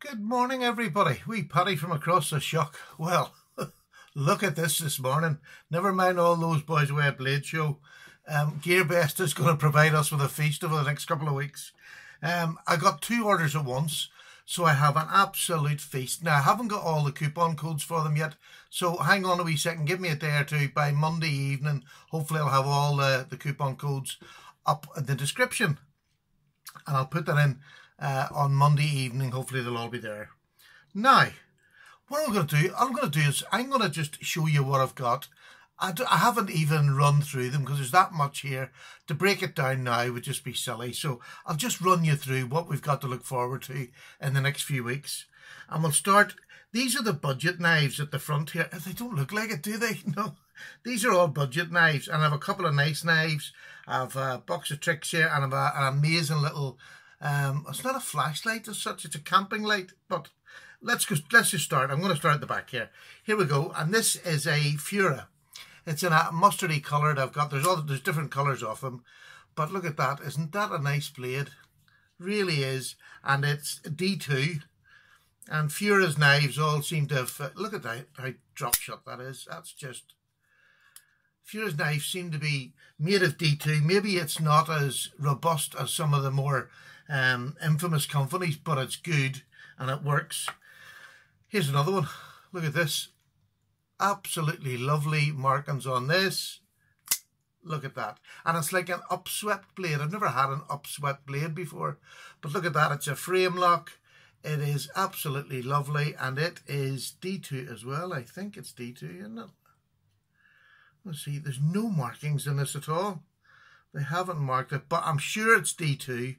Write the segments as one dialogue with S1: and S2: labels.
S1: Good morning, everybody. Wee Paddy from across the shock. Well, look at this morning. Never mind all those boys away at Blade Show. GEARBEST is going to provide us with a feast over the next couple of weeks. I got 2 orders at once, so I have an absolute feast. Now, I haven't got all the coupon codes for them yet, so hang on a wee second. Give me a day or two. By Monday evening, hopefully I'll have all the coupon codes up in the description. And I'll put that in on Monday evening. Hopefully they'll all be there. Now, what I'm going to do is I'm going to just show you what I've got. I haven't even run through them because there's that much here. To break it down now would just be silly. So I'll just run you through what we've got to look forward to in the next few weeks. And we'll start. These are the budget knives at the front here. They don't look like it, do they? No. These are all budget knives. And I have a couple of nice knives. I have a box of tricks here and I have an amazing little... it's not a flashlight as such. It's a camping light. But let's just start. I'm going to start at the back here. Here we go. And this is a Fura. It's in a mustardy coloured. There's different colours of them, but look at that. Isn't that a nice blade? Really is. And it's D2. And Fura's knives all seem to have, look at that, how drop shot that is. That's just, Fura's knives seem to be made of D2. Maybe it's not as robust as some of the more infamous companies, but it's good and it works. Here's another one. Look at this. Absolutely lovely markings on this. Look at that. And it's like an upswept blade. I've never had an upswept blade before. But look at that. It's a frame lock. It is absolutely lovely. And it is D2 as well. I think it's D2, isn't it? Let's see. There's no markings in this at all. They haven't marked it. But I'm sure it's D2.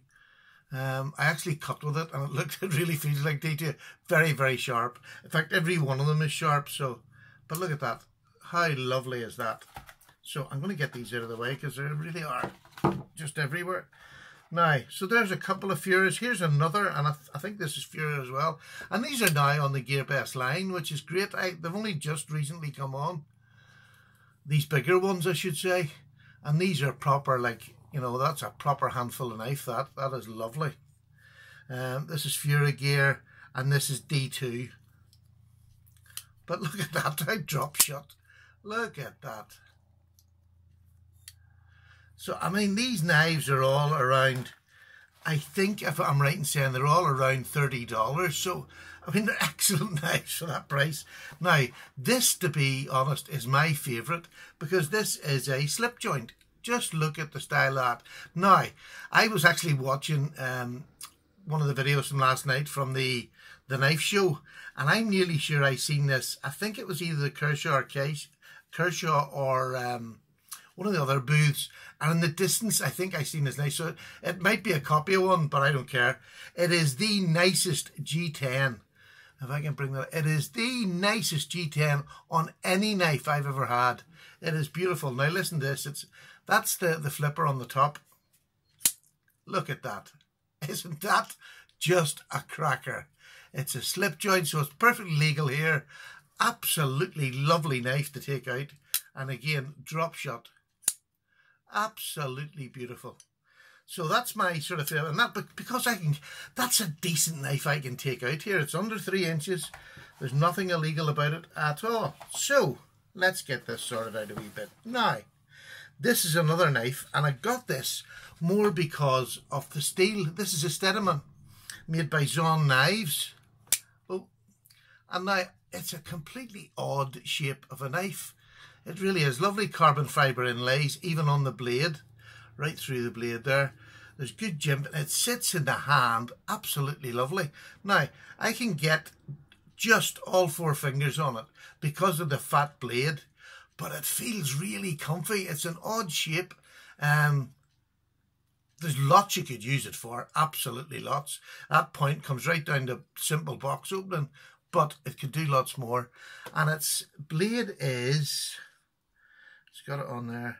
S1: I actually cut with it. And it really feels like D2. Very, very sharp. In fact, every one of them is sharp. So... But look at that. How lovely is that? So I'm going to get these out of the way because they really are just everywhere. Now, so there's a couple of Furas. Here's another, and I think this is Fura as well. And these are now on the GEARBEST line, which is great. They've only just recently come on. These bigger ones, I should say. And these are proper, like, you know, that's a proper handful of knife. That is lovely. This is Fura gear, and this is D2. But look at that, how drop shot. Look at that. So, I mean, these knives are all around, I think, if I'm right in saying, they're all around $30. So, I mean, they're excellent knives for that price. Now, this, to be honest, is my favourite because this is a slip joint. Just look at the style of that. Now, I was actually watching one of the videos from last night from the knife show, and I'm nearly sure I seen this. I think it was either the Kershaw or one of the other booths, and in the distance I think I seen this knife, so it might be a copy of one, but I don't care. It is the nicest G10, if I can bring that. It is the nicest G10 on any knife I've ever had. It is beautiful. Now listen to this. That's the flipper on the top. Look at that. Isn't that just a cracker? It's a slip joint, so it's perfectly legal here. Absolutely lovely knife to take out. And again, drop shot. Absolutely beautiful. So that's my sort of feel. And that, because that's a decent knife I can take out here. It's under 3 inches. There's nothing illegal about it at all. So let's get this sorted out a wee bit. Now, this is another knife, and I got this more because of the steel. This is a Steadman made by Zon Knives. Oh, and now it's a completely odd shape of a knife. It really is. Lovely carbon fibre inlays, even on the blade, right through the blade there. There's good jimping. It sits in the hand. Absolutely lovely. Now, I can get just all 4 fingers on it because of the fat blade, but it feels really comfy. It's an odd shape. There's lots you could use it for, absolutely lots. That point comes right down to simple box opening, but it could do lots more. And its blade is, it's got it on there,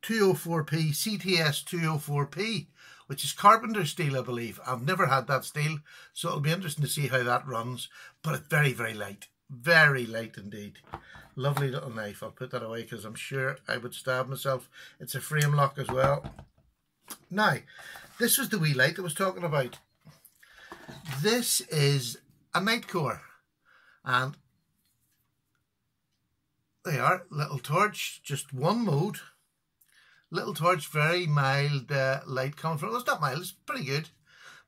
S1: 204p, CTS 204p, which is carpenter steel, I believe. I've never had that steel, so it'll be interesting to see how that runs, but it's very, very light. Very light indeed. Lovely little knife. I'll put that away because I'm sure I would stab myself. It's a frame lock as well. Now, this was the wee light I was talking about. This is a night core, and they are little torch, just one mode. Little torch, very mild light coming from. Well, it's not mild, it's pretty good.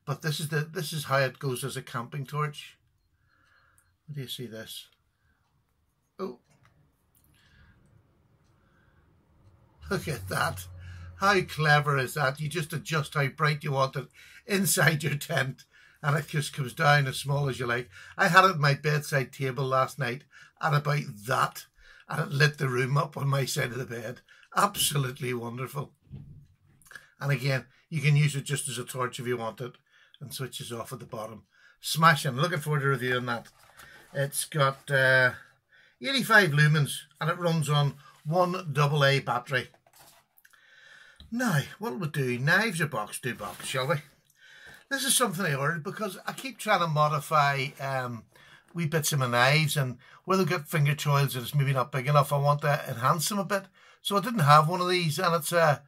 S1: But this is how it goes as a camping torch. Do you see this? Oh, look at that. How clever is that? You just adjust how bright you want it inside your tent, and it just comes down as small as you like. I had it at my bedside table last night at about that, and it lit the room up on my side of the bed. Absolutely wonderful. And again, you can use it just as a torch if you want it, and switches off at the bottom. Smashing. Looking forward to reviewing that. It's got 85 lumens, and it runs on one AA battery. Now, what we'll do, knives or box, do box, shall we? This is something I ordered because I keep trying to modify wee bits of my knives, and where they've got finger choils that it's maybe not big enough, I want to enhance them a bit. So I didn't have one of these, and it's not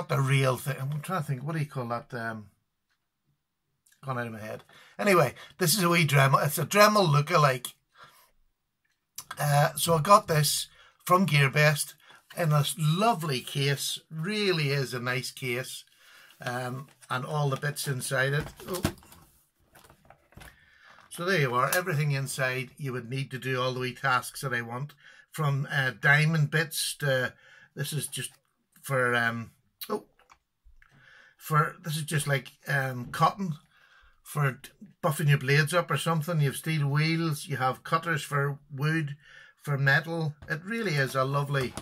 S1: the real thing. I'm trying to think, what do you call that? Gone out of my head. Anyway, this is a wee Dremel. It's a Dremel look-alike. So I got this from GearBest in a lovely case. Really is a nice case. And all the bits inside it. Oh. So there you are, everything inside you would need to do all the wee tasks that I want, from diamond bits to, this is just for this is just like cotton for buffing your blades up or something. You have steel wheels, you have cutters for wood, for metal. It really is a lovely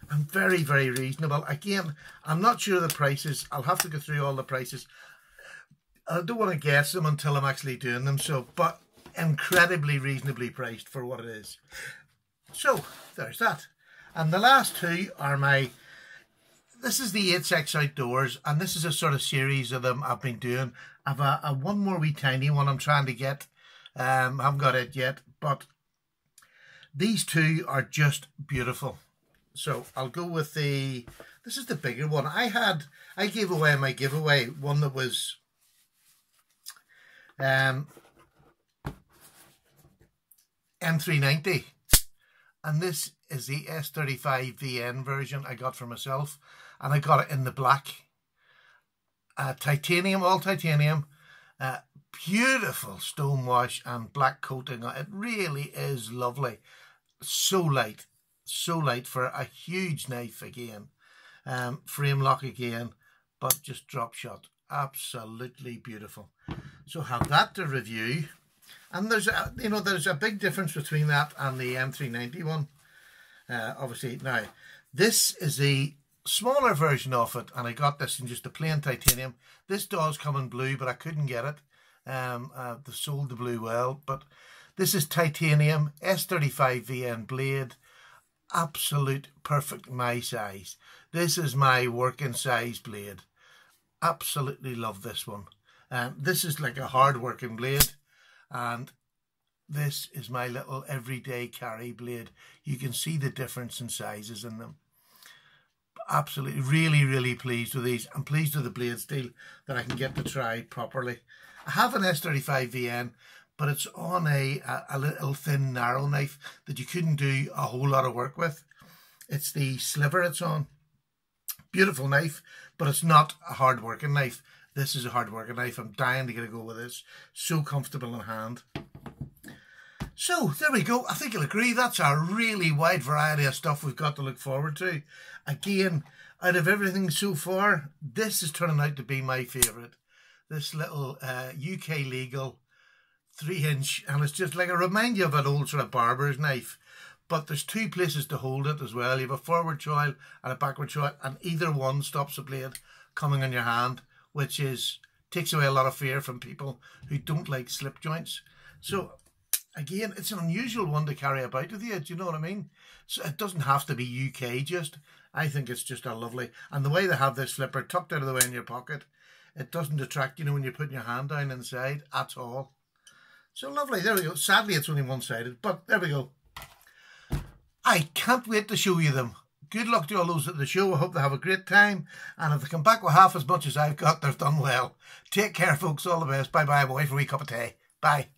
S1: and very, very reasonable. Again, I'm not sure of the prices. I'll have to go through all the prices. I don't want to guess them until I'm actually doing them. So, but incredibly reasonably priced for what it is. So, there's that. And the last two are this is the 8-6 Outdoors, and this is a sort of series of them I've been doing. I've a one more wee tiny one I'm trying to get. I haven't got it yet, but these two are just beautiful. So I'll go with this is the bigger one. I gave away my giveaway, one that was M390, and this is the S35 VN version I got for myself, and I got it in the black, titanium, all titanium, beautiful stonewash and black coating. It really is lovely. So light for a huge knife again. Frame lock again, but just drop shot. Absolutely beautiful. So have that to review. And there's a big difference between that and the M390 one. Obviously, now this is the smaller version of it, and I got this in just a plain titanium. This does come in blue, but I couldn't get it. They sold the blue well, but this is titanium S35 VN blade. Absolute perfect my size. This is my working size blade. Absolutely love this one. This is like a hard working blade, and this is my little everyday carry blade. You can see the difference in sizes in them. Absolutely, really pleased with these. I'm pleased with the blade steel that I can get to try properly. I have an S35 VN, but it's on a little thin narrow knife that you couldn't do a whole lot of work with. It's the sliver it's on. Beautiful knife, but it's not a hard working knife. This is a hard working knife. I'm dying to get a go with this. So comfortable in hand. So there we go. I think you'll agree that's a really wide variety of stuff we've got to look forward to. Again, out of everything so far, this is turning out to be my favourite. This little UK legal 3-inch, and it's just like, it reminds you of an old sort of barber's knife, but there's two places to hold it as well. You have a forward choil and a backward choil, and either one stops the blade coming on your hand, which takes away a lot of fear from people who don't like slip joints. So again, it's an unusual one to carry about with you, do you know what I mean? So it doesn't have to be UK just. I think it's just a lovely, and the way they have this flipper tucked out of the way in your pocket, it doesn't detract, when you're putting your hand down inside at all. So lovely, there we go. Sadly, it's only one-sided, but there we go. I can't wait to show you them. good luck to all those at the show. I hope they have a great time. And if they come back with half as much as I've got, they've done well. Take care, folks. All the best. Bye-bye. I'm away for a wee cup of tea. Bye.